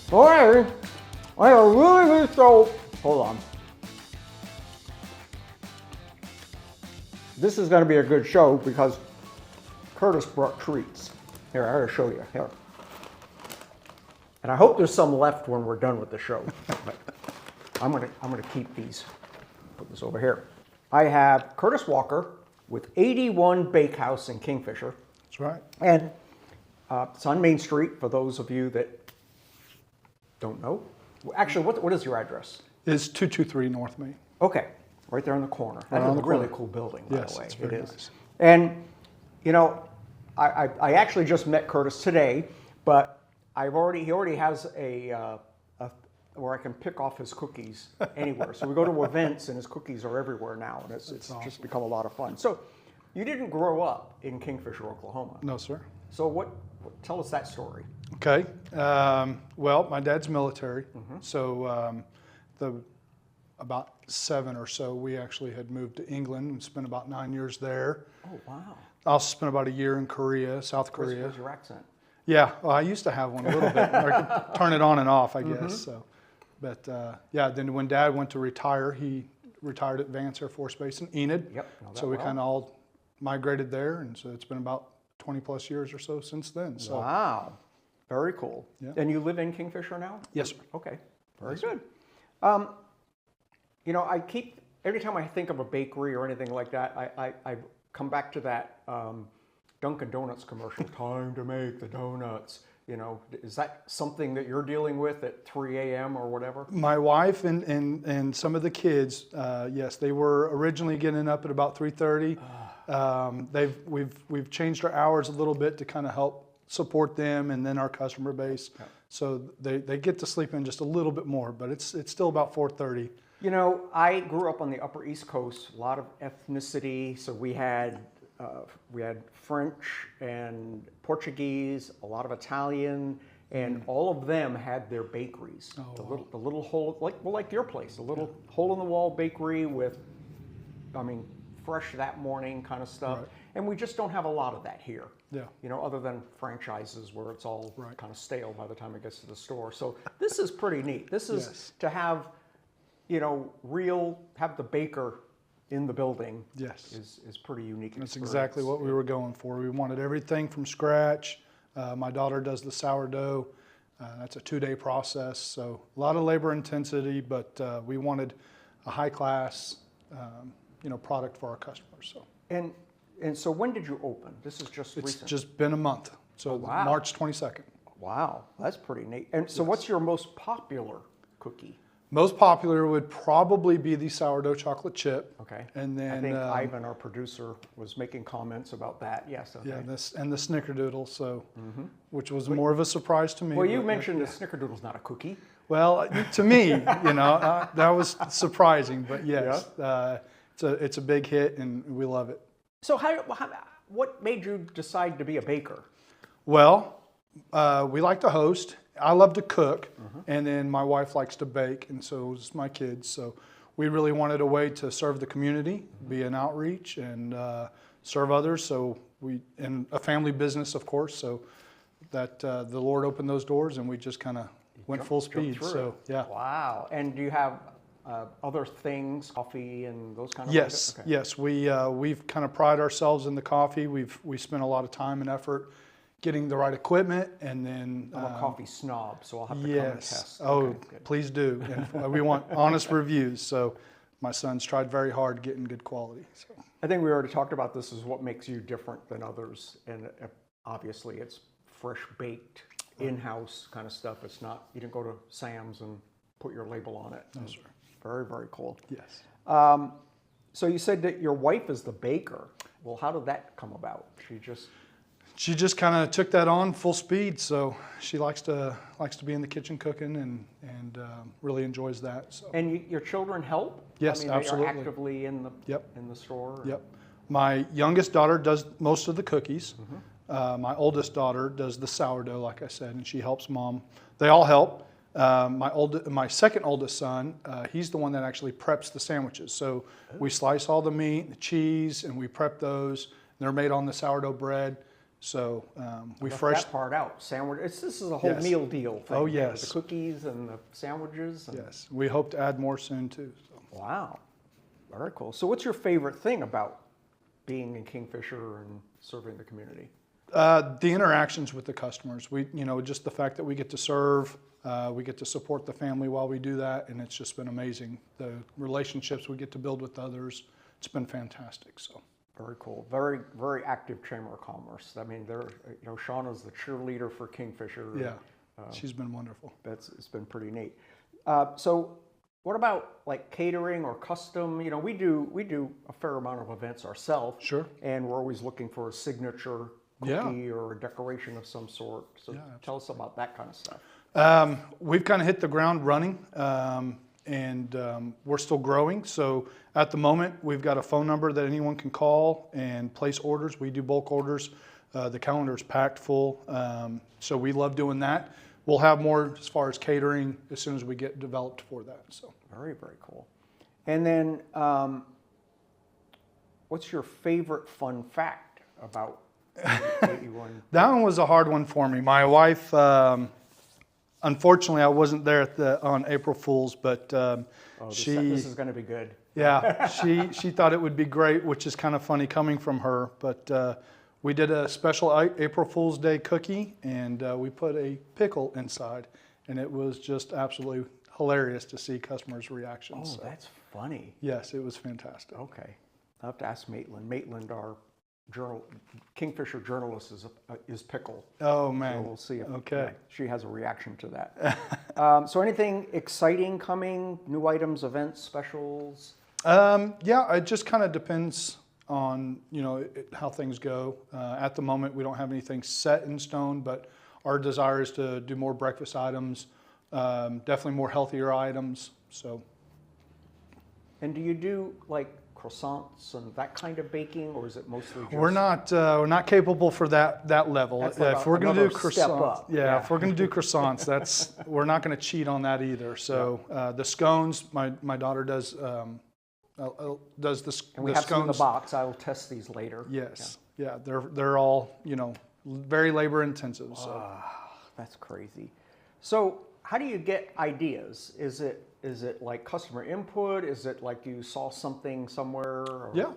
Sorry, I am really so. Hold on. This is going to be a good show because Curtis brought treats. Here, I gotta show you. Here. And I hope there's some left when we're done with the show. But I'm gonna keep these. Put this over here. I have Curtis Walker with 81 Bakehouse in Kingfisher. That's right. And it's on Main Street for those of you that don't know. Actually, what is your address? It's 223 North Main. Okay, right there in the corner. That's a really cool building, by the way. It's very nice. And, you know, I actually just met Curtis today, but he already has a where I can pick off his cookies anywhere. So we go to events and his cookies are everywhere now, and it's awesome. Just become a lot of fun. So you didn't grow up in Kingfisher, Oklahoma. No, sir. So tell us that story. Okay. Well, my dad's military, so about 7 or so, we actually had moved to England and spent about 9 years there. Oh, wow. I also spent about a year in Korea, South Korea. Where's your accent? Yeah, well, I used to have one a little bit. I could turn it on and off, I guess. So, but yeah, then when Dad went to retire, he retired at Vance Air Force Base in Enid. Yep. So we kind of all migrated there, and so it's been about 20 plus years or so since then. So. Wow, very cool. Yeah. And you live in Kingfisher now? Yes, sir. Okay, very good. You know, every time I think of a bakery or anything like that, I come back to that Dunkin' Donuts commercial, time to make the donuts. You know, is that something that you're dealing with at 3 a.m. or whatever? My wife and some of the kids, yes, they were originally getting up at about 3:30. We've changed our hours a little bit to kind of help support them and then our customer base. Yeah. So they get to sleep in just a little bit more, but it's still about 4:30. You know, I grew up on the Upper East Coast, a lot of ethnicity. So we had French and Portuguese, a lot of Italian, and all of them had their bakeries. Oh, the little hole, like your place, a little hole in the wall bakery with, fresh that morning kind of stuff. Right. And we just don't have a lot of that here. Yeah. You know, other than franchises where it's all kind of stale by the time it gets to the store. So this is pretty neat. This is to have, you know, have the baker in the building. Yes. Is pretty unique. That's exactly what we were going for. We wanted everything from scratch. My daughter does the sourdough. That's a 2-day process. So a lot of labor intensity, but we wanted a high class, product for our customers. So. And so when did you open? This is just recent? It's just been a month. So March 22nd. Wow, that's pretty neat. And so what's your most popular cookie? Most popular would probably be the sourdough chocolate chip. Okay. And then I think Ivan, our producer, was making comments about that. Yes. Okay. Yeah, and the snickerdoodle, so which was more of a surprise to me. Well, you mentioned the snickerdoodle's not a cookie. Well, to me, that was surprising, but yes, it's a big hit, and we love it. So what made you decide to be a baker? Well, we like to host. I love to cook, and then my wife likes to bake, and so does my kids. So we really wanted a way to serve the community, be an outreach, and serve others. So in a family business, of course, so that the Lord opened those doors, and we just kind of went full speed. So yeah. Wow. And do you have other things, coffee and those kind of things? Okay. Yes. We've kind of pride ourselves in the coffee. We spent a lot of time and effort getting the right equipment, and then I'm a coffee snob, so I'll have to come and test. Oh, please do. And we want honest reviews. So my son's tried very hard getting good quality. So. I think we already talked about this is what makes you different than others, and obviously it's fresh baked, in-house kind of stuff. It's not, you didn't go to Sam's and put your label on it. No, sir. Very, very cool. Yes. So you said that your wife is the baker. Well, how did that come about? She just kind of took that on full speed. So she likes to be in the kitchen cooking and really enjoys that. So. And your children help? Yes, absolutely. They are actively in the store? Yep. My youngest daughter does most of the cookies. My oldest daughter does the sourdough, like I said, and she helps Mom. They all help. My second oldest son, he's the one that actually preps the sandwiches. So we slice all the meat, the cheese, and we prep those. They're made on the sourdough bread. So we Left fresh. that part out. Sandwich. This is a whole Yes. meal deal thing. Oh, here, yes. The cookies and the sandwiches. And, Yes, we hope to add more soon too. So. wow. Very cool. So what's your favorite thing about being in Kingfisher and serving the community? The interactions with the customers. Just the fact that we get to serve, we get to support the family while we do that, and it's just been amazing. The relationships we get to build with others, it's been fantastic. So. Very cool. Very, very active Chamber of Commerce. I mean, Shauna's the cheerleader for Kingfisher. Yeah, she's been wonderful. It's been pretty neat. So what about like catering or custom? We do a fair amount of events ourselves. Sure. And we're always looking for a signature cookie or a decoration of some sort. So tell us about that kind of stuff. We've kind of hit the ground running, and we're still growing. So at the moment, we've got a phone number that anyone can call and place orders. We do bulk orders. The calendar is packed full. So we love doing that. We'll have more as far as catering as soon as we get developed for that. So very, very cool. And then what's your favorite fun fact about 81? That one was a hard one for me. My wife, unfortunately, I wasn't there on April Fool's, but this is going to be good. Yeah, she thought it would be great, which is kind of funny coming from her. But we did a special April Fool's Day cookie, and we put a pickle inside, and it was just absolutely hilarious to see customers' reactions. Oh, that's funny. Yes, it was fantastic. Okay, I'll have to ask Maitland. Maitland, our Kingfisher journalist, is pickle. Oh man, so we'll see if okay. She has a reaction to that. So anything exciting coming? New items, events, specials? Yeah, it just kind of depends on how things go. At the moment, we don't have anything set in stone, but our desire is to do more breakfast items, definitely more healthier items. So. And do you do like croissants and that kind of baking, or is it mostly just... We're not capable for that level. That's like if we're going to do step croissants, up. yeah, if we're going to do croissants, we're not going to cheat on that either. So the scones, my daughter does the and we the have scones. some in the box. I will test these later. Yes, yeah, they're all very labor intensive. So that's crazy. So how do you get ideas? Is it like customer input? Is it like you saw something somewhere? Or? Yeah,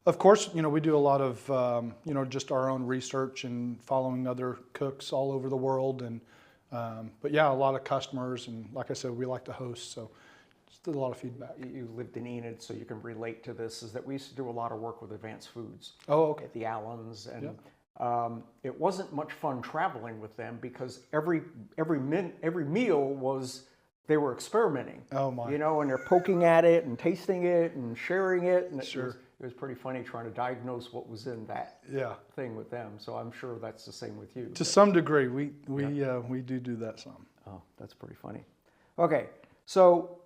of course. We do a lot of just our own research and following other cooks all over the world, and but yeah, a lot of customers, and like I said, we like to host, so just a lot of feedback. You lived in Enid, so you can relate to this. Is that we used to do a lot of work with Advanced Foods. Oh, okay. At the Allens, and. Yeah. It wasn't much fun traveling with them because every meal was they were experimenting. Oh my! And they're poking at it and tasting it and sharing it, and Sure. it was pretty funny trying to diagnose what was in that thing with them. So I'm sure that's the same with you. To some degree, we do that some. Oh, that's pretty funny. Okay, so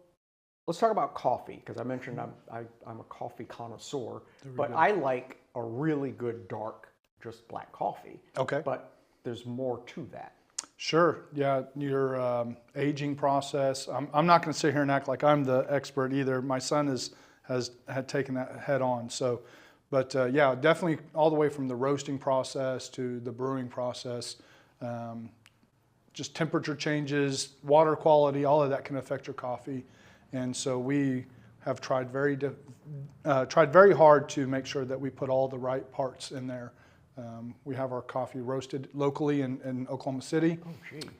let's talk about coffee because I mentioned I'm a coffee connoisseur, but I like a really good dark. Just black coffee. Okay. But there's more to that. Sure. Yeah. Your aging process. I'm not going to sit here and act like I'm the expert either. My son had taken that head on. So, but yeah, definitely all the way from the roasting process to the brewing process. Just temperature changes, water quality, all of that can affect your coffee. And so we have tried very hard to make sure that we put all the right parts in there. We have our coffee roasted locally in Oklahoma City,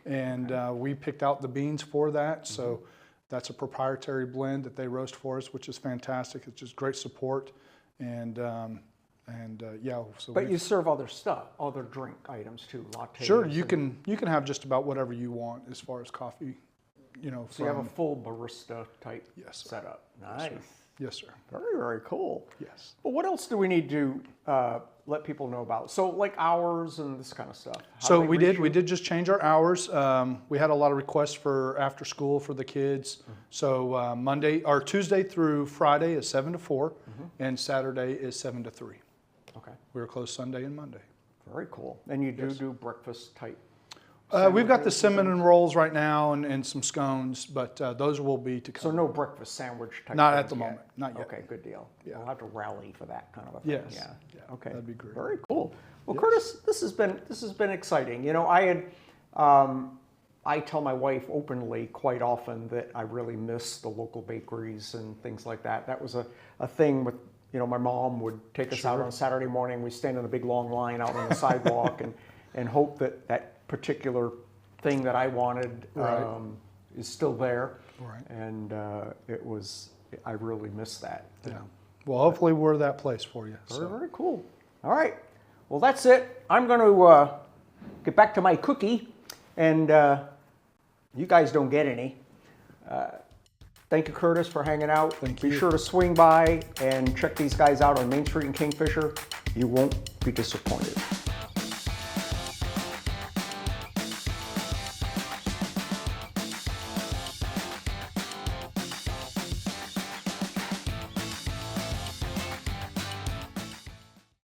and we picked out the beans for that. So that's a proprietary blend that they roast for us, which is fantastic. It's just great support, and yeah. So but you serve other stuff, other drink items too, lattes. Sure, you can have just about whatever you want as far as coffee. So you have a full barista type setup. Nice. Yes, sir. Yes, sir. Very, very cool. Yes. Well, what else do we need to let people know about? So like hours and this kind of stuff. So we did just change our hours. We had a lot of requests for after school for the kids. So Tuesday through Friday is 7 to 4, and Saturday is 7 to 3. Okay. We were closed Sunday and Monday. Very cool. And you do breakfast type. We've got the cinnamon rolls right now and some scones, but those will be to come. So no breakfast sandwich type. Not at the moment. Not yet. Okay, good deal. Yeah. We'll have to rally for that kind of a thing. Yes. Yeah. Okay. That'd be great. Very cool. Well, Yes. Curtis, this has been exciting. You know, I tell my wife openly quite often that I really miss the local bakeries and things like that. That was a thing with, you know, my mom would take us out Sure. on a Saturday morning. We stand in a big long line out on the sidewalk and hope that that particular thing that I wanted Right. is still there. Right. And I really miss that. Yeah. Well, hopefully we're that place for you. Very, So. very cool. All right. Well, that's it. I'm going to get back to my cookie, and you guys don't get any. Thank you, Curtis, for hanging out. Thank Be you. sure to swing by and check these guys out on Main Street in Kingfisher. You won't be disappointed.